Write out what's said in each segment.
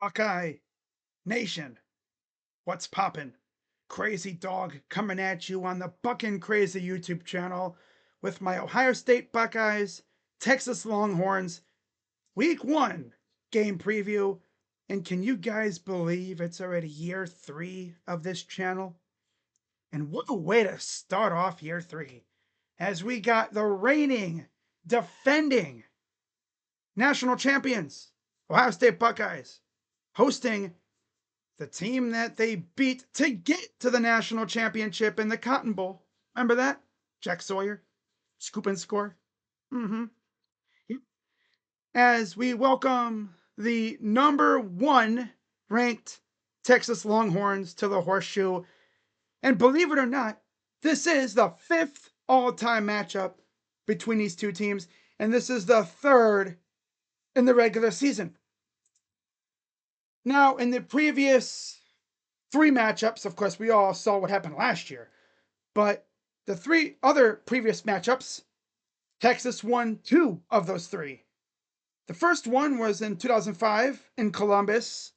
Buckeye Nation, what's poppin'? Crazy Dog coming at you on the Buckin' Crazy YouTube channel with my Ohio State Buckeyes, Texas Longhorns, Week 1 game preview. And can you guys believe it's already year 3 of this channel? And what a way to start off year 3, as we got the reigning, defending national champions, Ohio State Buckeyes, hosting the team that they beat to get to the national championship in the Cotton Bowl. Remember that? Jack Sawyer, scoop and score. Mm-hmm. As we welcome the #1 ranked Texas Longhorns to the Horseshoe. And believe it or not, this is the 5th all-time matchup between these two teams, and this is the 3rd in the regular season. Now, in the previous 3 matchups, of course, we all saw what happened last year. But the 3 other previous matchups, Texas won 2 of those 3. The first one was in 2005 in Columbus.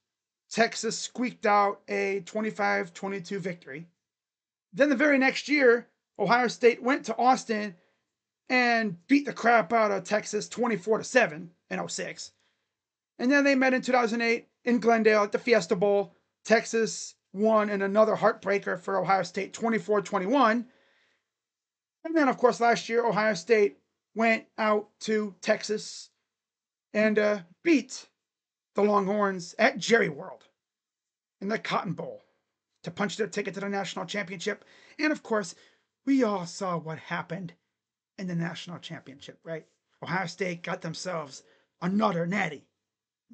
Texas squeaked out a 25-22 victory. Then the very next year, Ohio State went to Austin and beat the crap out of Texas 24-7 in 06. And then they met in 2008 in Glendale at the Fiesta Bowl. Texas won in another heartbreaker for Ohio State 24-21. And then, of course, last year, Ohio State went out to Texas and beat the Longhorns at Jerry World in the Cotton Bowl to punch their ticket to the national championship. And, of course, we all saw what happened in the national championship, right? Ohio State got themselves another natty.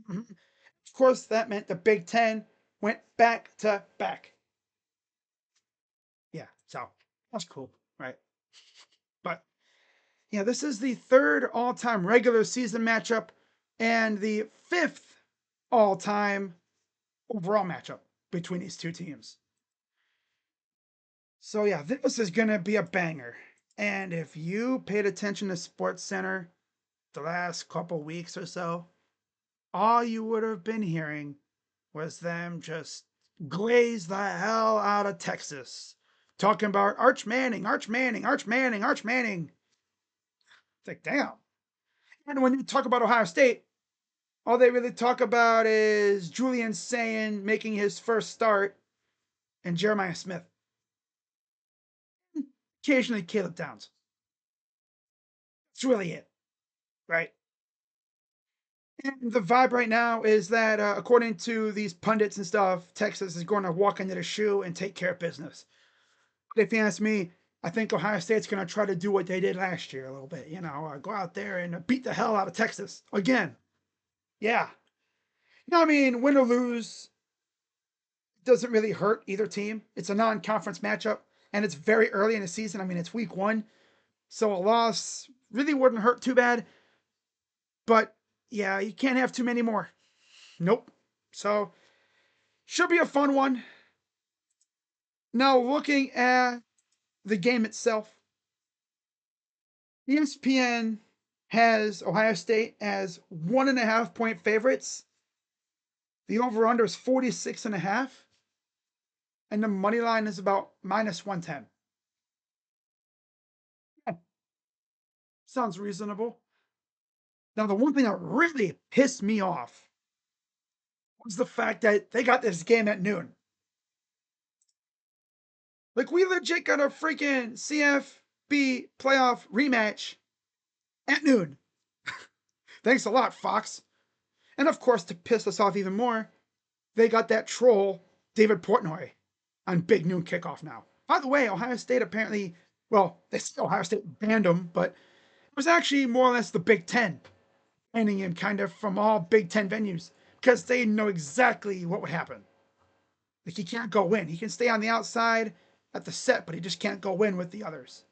Of course, that meant the Big Ten went back to back. Yeah, so that's cool, right? But yeah, this is the 3rd all-time regular season matchup and the 5th all-time overall matchup between these two teams. So yeah, this is gonna be a banger. And if you paid attention to Sports Center the last couple weeks or so, all you would have been hearing was them just glaze the hell out of Texas, talking about Arch Manning, Arch Manning, Arch Manning, Arch Manning. It's like, damn. And when you talk about Ohio State, all they really talk about is Julian Sayin making his first start and Jeremiah Smith. Occasionally Caleb Downs. That's really it, right? And the vibe right now is that, according to these pundits and stuff, Texas is going to walk into the shoe and take care of business. But if you ask me, I think Ohio State's going to try to do what they did last year a little bit. Go out there and beat the hell out of Texas again. Yeah. I mean, win or lose doesn't really hurt either team. It's a non-conference matchup, and it's very early in the season. I mean, it's week 1, so a loss really wouldn't hurt too bad. But yeah, you can't have too many more. Nope. So should be a fun one. Now, looking at the game itself, ESPN has Ohio State as 1.5-point favorites. The over-under is 46.5, and the money line is about -110. Yeah, sounds reasonable. Now, the one thing that really pissed me off was the fact that they got this game at noon. Like, we legit got a freaking CFB playoff rematch at noon. Thanks a lot, Fox. And of course, to piss us off even more, they got that troll, David Portnoy, on Big Noon Kickoff now. By the way, Ohio State apparently, well, they still Ohio State banned him, but it was actually more or less the Big Ten banning him kind of from all Big Ten venues because they know exactly what would happen. Like, he can't go in. He can stay on the outside at the set, but he just can't go in with the others.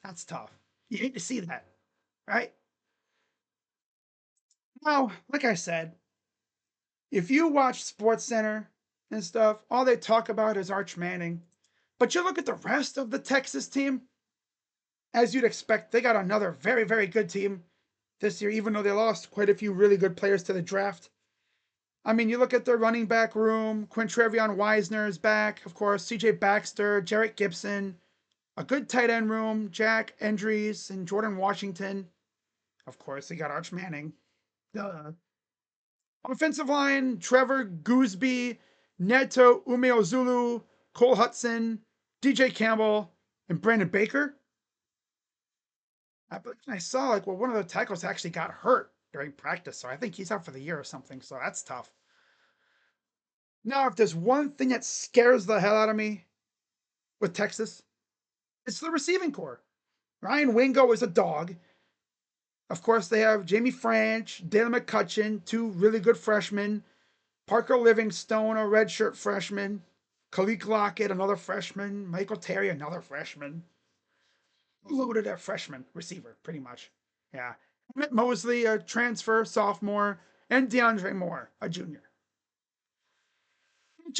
That's tough. You hate to see that, right? Now, like I said, if you watch Sports Center and stuff, all they talk about is Arch Manning. But you look at the rest of the Texas team, as you'd expect, they got another very, very good team this year, even though they lost quite a few really good players to the draft. I mean, you look at their running back room. Quintrevion Wisner is back, of course. C.J. Baxter, Jarrett Gibson. A good tight end room. Jack Endries and Jordan Washington. Of course, they got Arch Manning. Duh. Offensive line, Trevor Gooseby, Neto Umeozulu, Cole Hudson, DJ Campbell, and Brandon Baker. I saw like, well, one of the tackles actually got hurt during practice, so I think he's out for the year or something, so that's tough. Now, if there's one thing that scares the hell out of me with Texas, it's the receiving corps. Ryan Wingo is a dog. Of course, they have Jamie French, Dale McCutcheon, two really good freshmen, Parker Livingstone, a redshirt freshman, Khalil Lockett, another freshman, Michael Terry, another freshman. Loaded at freshman receiver, pretty much. Yeah. Emmett Mosley, a transfer sophomore, and DeAndre Moore, a junior. But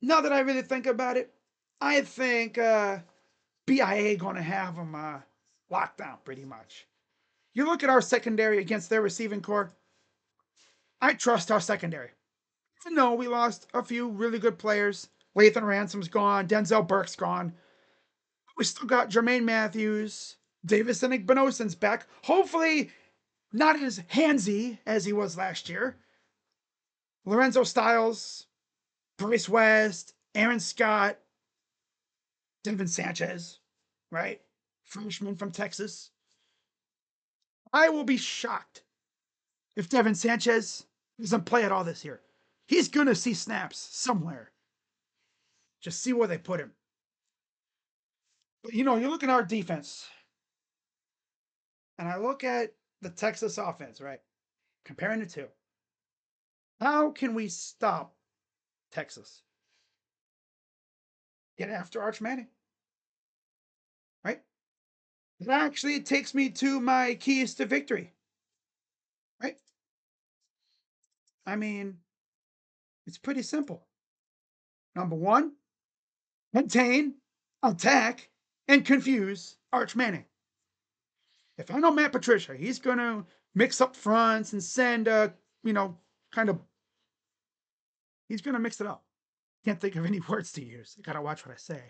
now that I really think about it, I think BIA going to have them locked down pretty much. You look at our secondary against their receiving corps, I trust our secondary. Even though we lost a few really good players, Lathan Ransom's gone, Denzel Burke's gone, we still got Jermaine Matthews, Davison Igbenoson's back. Hopefully, not as handsy as he was last year. Lorenzo Styles, Bryce West, Aaron Scott, Devin Sanchez, right? Freshman from Texas. I will be shocked if Devin Sanchez doesn't play at all this year. He's going to see snaps somewhere. Just see where they put him. But you look at our defense, and I look at the Texas offense, right? Comparing the two. How can we stop Texas? Get after Arch Manning, right? It actually takes me to my keys to victory, right? I mean, it's pretty simple. Number one, contain, attack, and confuse Arch Manning. If I know Matt Patricia, he's going to mix up fronts and send, kind of, he's going to mix it up. Can't think of any words to use. I got to watch what I say.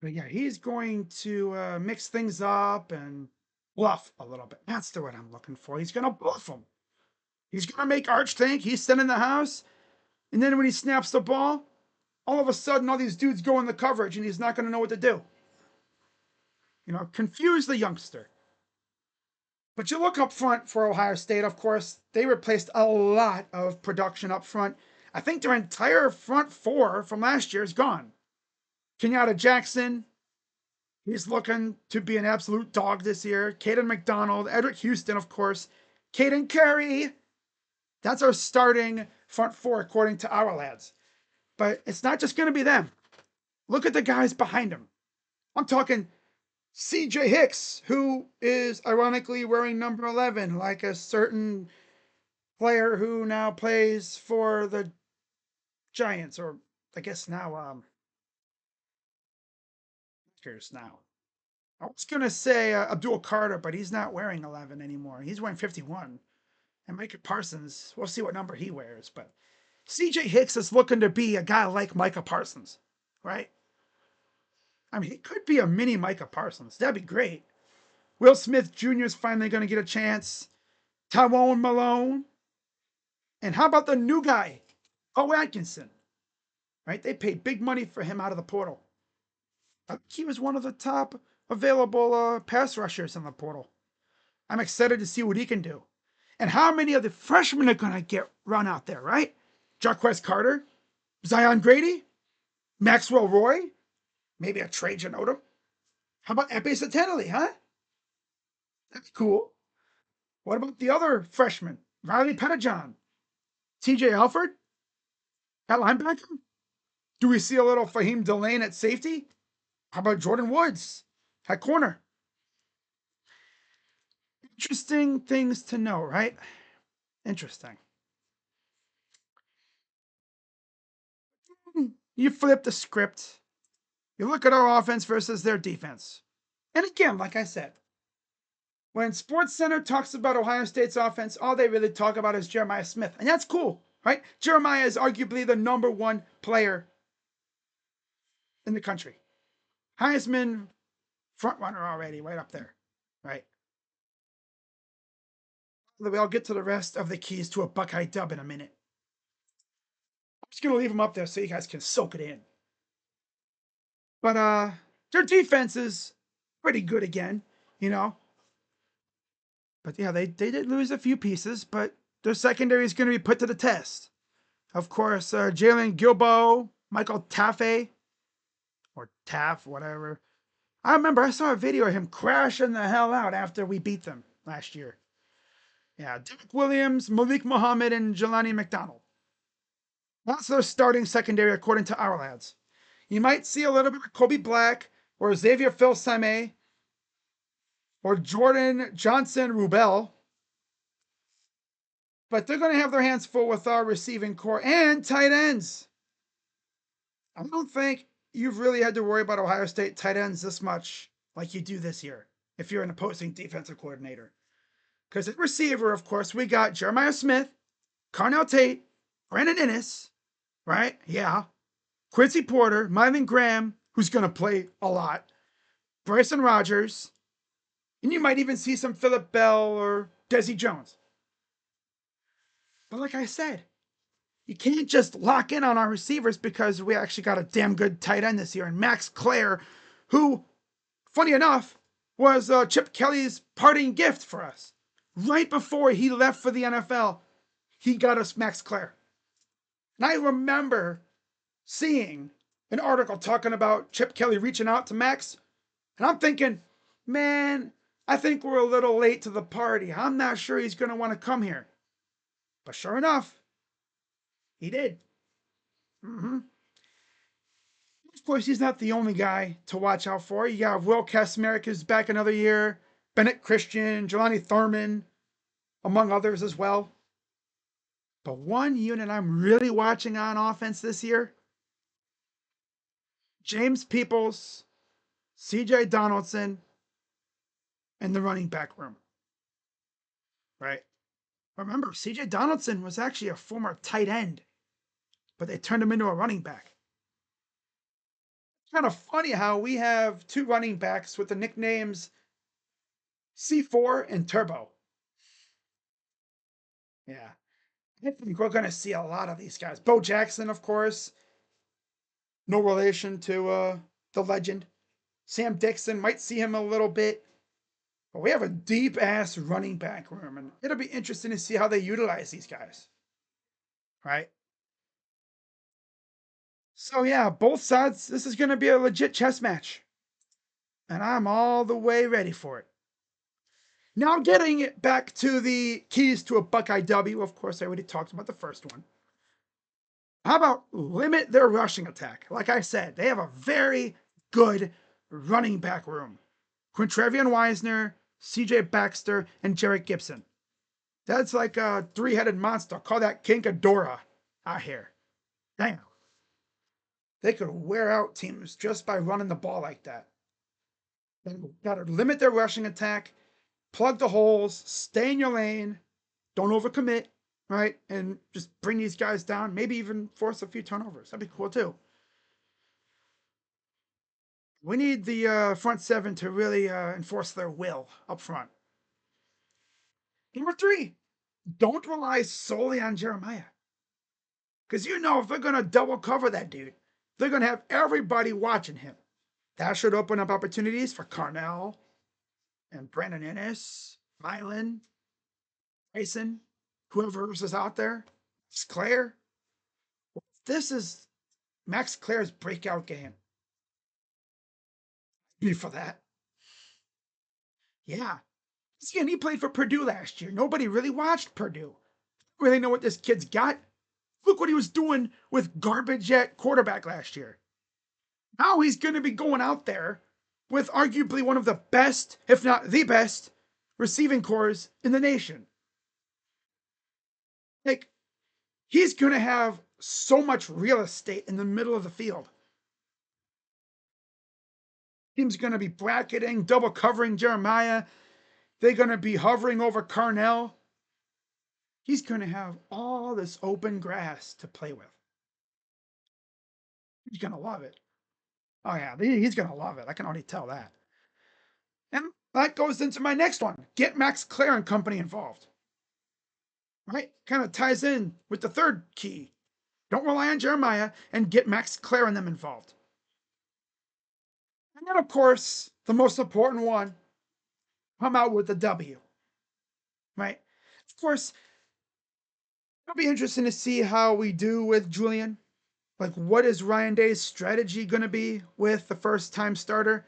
But yeah, he's going to mix things up and bluff a little bit. That's the word I'm looking for. He's going to bluff him. He's going to make Arch think he's sitting in the house. And then when he snaps the ball, all of a sudden, all these dudes go in the coverage and he's not going to know what to do. Confuse the youngster. But you look up front for Ohio State, of course, they replaced a lot of production up front. I think their entire front four from last year is gone. Kenyatta Jackson, he's looking to be an absolute dog this year. Caden McDonald, Edric Houston, of course. Caden Carey. That's our starting front four, according to our lads. But it's not just going to be them. Look at the guys behind him. I'm talking C.J. Hicks, who is ironically wearing number 11, like a certain player who now plays for the Giants, or I guess now, here's now. I was going to say Abdul Carter, but he's not wearing 11 anymore. He's wearing 51. And Micah Parsons, we'll see what number he wears, but C.J. Hicks is looking to be a guy like Micah Parsons, right? I mean, he could be a mini Micah Parsons. That'd be great. Will Smith Jr. is finally going to get a chance. Tyrone Malone. And how about the new guy, O. Atkinson? Right? They paid big money for him out of the portal. I think he was one of the top available pass rushers in the portal. I'm excited to see what he can do. And how many of the freshmen are going to get run out there, right? Jarquez Carter, Zion Grady, Maxwell Roy, maybe a Trajan Odom. How about Epe Satanelli, huh? That's cool. What about the other freshmen? Riley Pettijohn, TJ Alford at linebacker? Do we see a little Fahim Delane at safety? How about Jordan Woods at corner? Interesting things to know, right? Interesting. You flip the script. You look at our offense versus their defense. And again, like I said, When SportsCenter talks about Ohio State's offense, all they really talk about is Jeremiah Smith. And that's cool, right? Jeremiah is arguably the #1 player in the country. Heisman front runner already, right up there, right? I'll get to the rest of the keys to a Buckeye dub in a minute. I'm just going to leave them up there so you guys can soak it in. But their defense is pretty good again, you know. But yeah, they did lose a few pieces, but their secondary is going to be put to the test. Of course, Jalen Gilbo, Michael Taffe, or Taff, whatever. I remember I saw a video of him crashing the hell out after we beat them last year. Yeah, Derek Williams, Malik Muhammad, and Jelani McDonald. That's their starting secondary according to our lads. You might see a little bit of Kobe Black or Xavier Filsaime or Jordan Johnson Rubel. But they're going to have their hands full with our receiving core and tight ends. I don't think you've really had to worry about Ohio State tight ends this much like you do this year if you're an opposing defensive coordinator. Because at receiver, of course, we got Jeremiah Smith, Carnell Tate, Brandon Inniss, right? Yeah. Quincy Porter, Mylan Graham, who's going to play a lot, Bryson Rogers, and you might even see some Phillip Bell or Desi Jones. But like I said, you can't just lock in on our receivers because we actually got a damn good tight end this year. And Max Clare, who, funny enough, was Chip Kelly's parting gift for us. Right before he left for the NFL, he got us Max Clare. And I remember seeing an article talking about Chip Kelly reaching out to Max. And I'm thinking, man, I think we're a little late to the party. I'm not sure he's going to want to come here. But sure enough, he did. Of course, he's not the only guy to watch out for. You got Will Kasmerick, who's back another year, Bennett Christian, Jelani Thurman, among others as well. But one unit I'm really watching on offense this year, James Peoples, CJ Donaldson, and the running back room. Right? Remember, CJ Donaldson was actually a former tight end, but they turned him into a running back. It's kind of funny how we have two running backs with the nicknames C4 and Turbo. Yeah. I think we're going to see a lot of these guys. Bo Jackson, of course. No relation to the legend. Sam Dixon, might see him a little bit. But we have a deep-ass running back room, and it'll be interesting to see how they utilize these guys. Right? So yeah, both sides, this is going to be a legit chess match. And I'm all the way ready for it. Now getting it back to the keys to a Buckeye W. Of course, I already talked about the first one. How about limit their rushing attack? Like I said, they have a very good running back room. Quintrevion Wisner, CJ Baxter, and Jarrett Gibson. That's like a three-headed monster. Call that King Ghidorah out here. Damn. They could wear out teams just by running the ball like that. They gotta limit their rushing attack, plug the holes, stay in your lane, don't overcommit, right? And just bring these guys down, maybe even force a few turnovers. That'd be cool too. We need the front seven to really enforce their will up front. Number 3, don't rely solely on Jeremiah. Because you know if they're going to double cover that dude, they're going to have everybody watching him. That should open up opportunities for Carnell and Brandon Inniss, Mylan, Tyson, whoever is out there. It's Claire. This is Max Clare's breakout game. Be for that. Yeah. See, and he played for Purdue last year. Nobody really watched Purdue. Really know what this kid's got. Look what he was doing with garbage at quarterback last year. Now he's going to be going out there with arguably one of the best, if not the best, receiving corps in the nation. Like, he's going to have so much real estate in the middle of the field. Team's going to be bracketing, double covering Jeremiah. They're going to be hovering over Carnell. He's going to have all this open grass to play with. He's going to love it. Oh, yeah, he's going to love it. I can already tell that. And that goes into my next one. Get Max Clare and company involved. Right? Kind of ties in with the third key. Don't rely on Jeremiah and get Max Clare and them involved. And then, of course, the most important one, come out with the W. Right? Of course, it'll be interesting to see how we do with Julian. Like, what is Ryan Day's strategy going to be with the first time starter?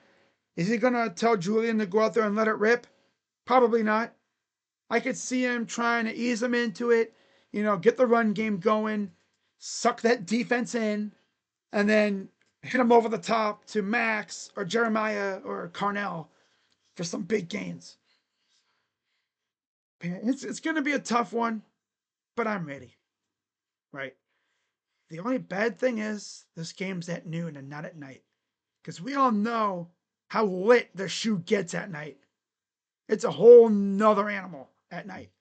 Is he going to tell Julian to go out there and let it rip? Probably not. I could see him trying to ease him into it, get the run game going, suck that defense in, and then hit him over the top to Max or Jeremiah or Carnell for some big gains. It's going to be a tough one, but I'm ready. Right? The only bad thing is this game's at noon and not at night. Because we all know how lit the shoe gets at night. It's a whole nother animal at night.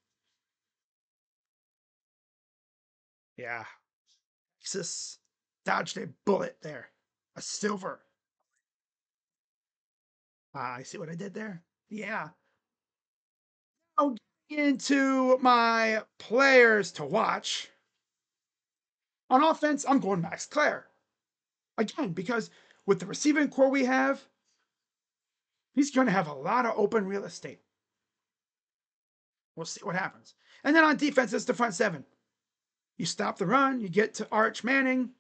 Yeah. Texas dodged a bullet there. A silver. I see what I did there. Yeah. I'll get into my players to watch. On offense, I'm going Max Clare. Again, because with the receiving core we have, he's going to have a lot of open real estate. We'll see what happens. And then on defense, it's the front seven. You stop the run, you get to Arch Manning,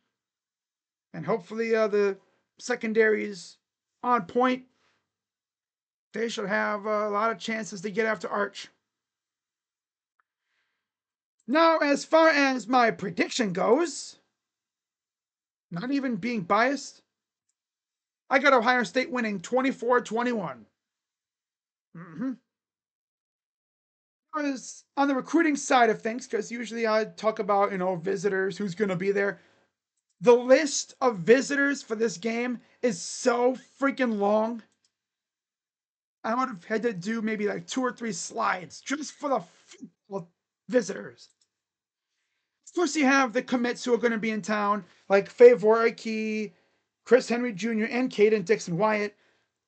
and hopefully the secondary's on point. They should have a lot of chances to get after Arch. Now, as far as my prediction goes, not even being biased, I got Ohio State winning 24-21. Mm-hmm. Was on the recruiting side of things, because usually I talk about, visitors, who's going to be there. The list of visitors for this game is so freaking long. I would have had to do maybe like 2 or 3 slides just for the visitors. Of course, you have the commits who are going to be in town, like Favor Key, Chris Henry Jr., and Caden Dixon Wyatt,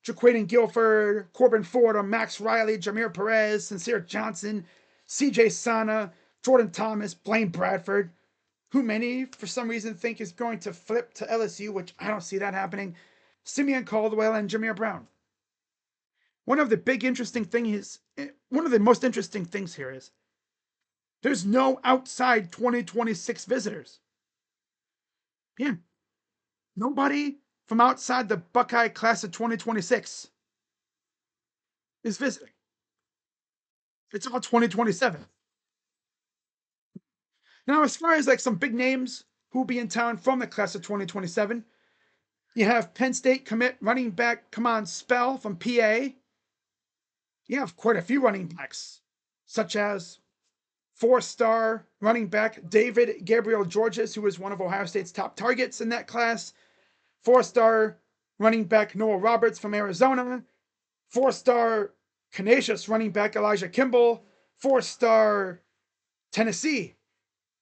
Jaquaden Guilford, Corbin Ford, Max Riley, Jameer Perez, Sincere Johnson, CJ Sana, Jordan Thomas, Blaine Bradford, who many, for some reason, think is going to flip to LSU, which I don't see that happening, Simeon Caldwell, and Jameer Brown. One of the most interesting things here is there's no outside 2026 visitors. Yeah. Nobody from outside the Buckeye class of 2026 is visiting. It's all 2027. Now, as far as like some big names who will be in town from the class of 2027, you have Penn State commit running back Kamon Spell from PA. You have quite a few running backs, such as 4-star running back David Gabriel Georges, who was one of Ohio State's top targets in that class. 4-star running back Noah Roberts from Arizona. 4-star Canisius running back Elijah Kimball. 4-star Tennessee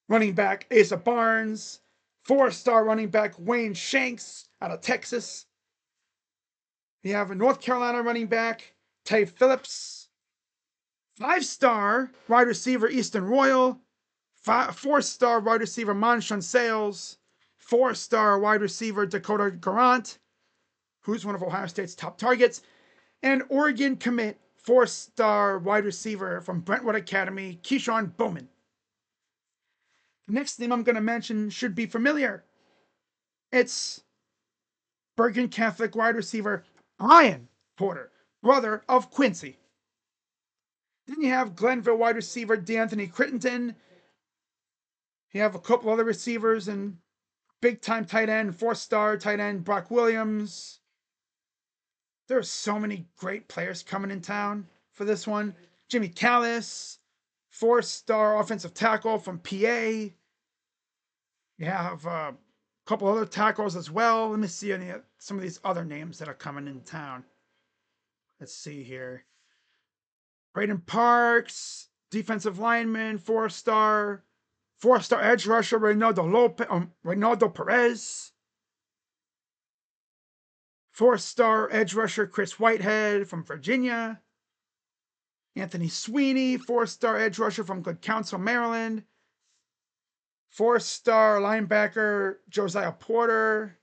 running back Asa Barnes. 4-star running back Wayne Shanks out of Texas. You have a North Carolina running back Tay Phillips. 5-star wide receiver Easton Royal. 4-star wide receiver Monshon Sales. 4-star wide receiver Dakota Garant, who's one of Ohio State's top targets. And Oregon commit 4-star wide receiver from Brentwood Academy, Keyshawn Bowman. The next name I'm going to mention should be familiar. It's Bergen Catholic wide receiver Ryan Porter, brother of Quincy. Then you have Glenville wide receiver D'Anthony Crittenden. You have a couple other receivers and big-time tight end, 4-star tight end Brock Williams. There are so many great players coming in town for this one. Jimmy Callis, 4-star offensive tackle from PA. You have a couple other tackles as well. Let me see some of these other names that are coming in town. Let's see here. Braden Parks, defensive lineman, 4-star edge rusher Reynaldo Perez, 4-star edge rusher Chris Whitehead from Virginia, Anthony Sweeney, 4-star edge rusher from Good Counsel, Maryland, 4-star linebacker Josiah Porter,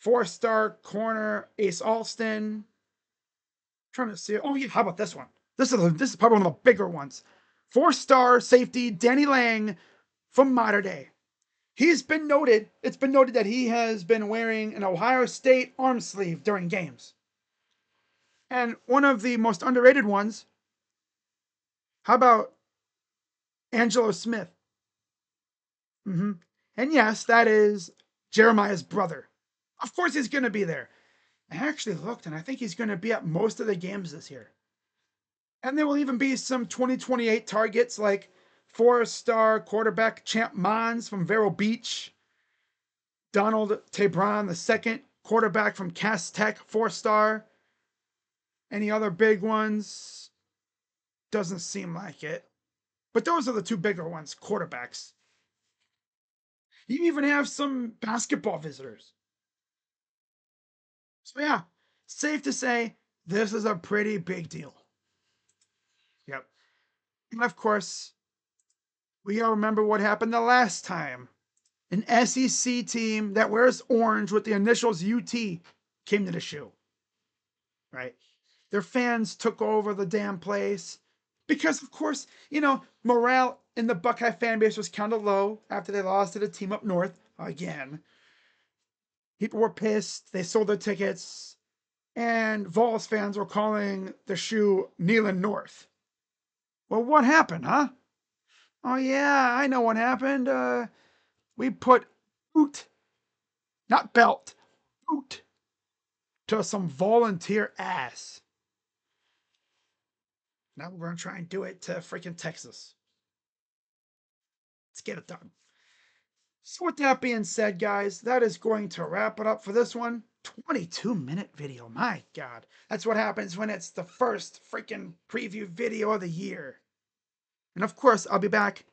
4-star corner Ace Alston. Trying to see. Oh yeah, how about this one? This is probably one of the bigger ones. 4-star safety Danny Lang from Mater Dei. It's been noted that he has been wearing an Ohio State arm sleeve during games. And one of the most underrated ones, how about Angelo Smith? And yes, that is Jeremiah's brother. Of course he's going to be there. I actually looked, and I think he's going to be at most of the games this year. And there will even be some 2028 targets like 4-star quarterback Champ Mons from Vero Beach, Donald Tabron II, quarterback from Cass Tech, 4-star. Any other big ones? Doesn't seem like it. But those are the two bigger ones, quarterbacks. You even have some basketball visitors. So yeah, safe to say this is a pretty big deal. Yep. And of course, we all remember what happened the last time. An SEC team that wears orange with the initials UT came to the shoe. Right? Their fans took over the damn place. Because, of course, morale in the Buckeye fan base was kind of low after they lost to the team up north again. People were pissed. They sold their tickets. And Vols fans were calling the shoe Neyland North. Well, what happened, huh? Oh, yeah, I know what happened. We put boot, not belt, boot to some volunteer ass. Now we're going to try and do it to freaking Texas. Let's get it done. So with that being said, guys, that is going to wrap it up for this one. 22-minute video. My God. That's what happens when it's the first freaking preview video of the year. And of course, I'll be back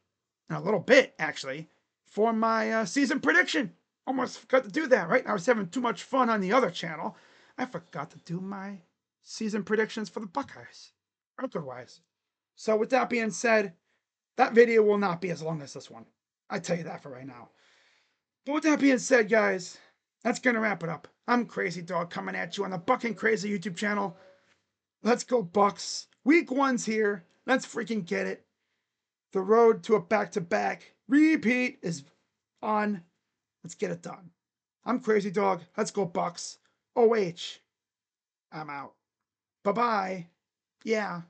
in a little bit, actually, for my season prediction. Almost forgot to do that, right? I was having too much fun on the other channel. I forgot to do my season predictions for the Buckeyes, record-wise. So with that being said, that video will not be as long as this one. I tell you that for right now. But with that being said, guys, that's going to wrap it up. I'm Crazy Dog coming at you on the Buckin' Crazy YouTube channel. Let's go Bucks. Week 1's here. Let's freaking get it. The road to a back-to-back repeat is on. Let's get it done. I'm Crazy Dog. Let's go Bucks. OH. I'm out. Bye-bye. Yeah.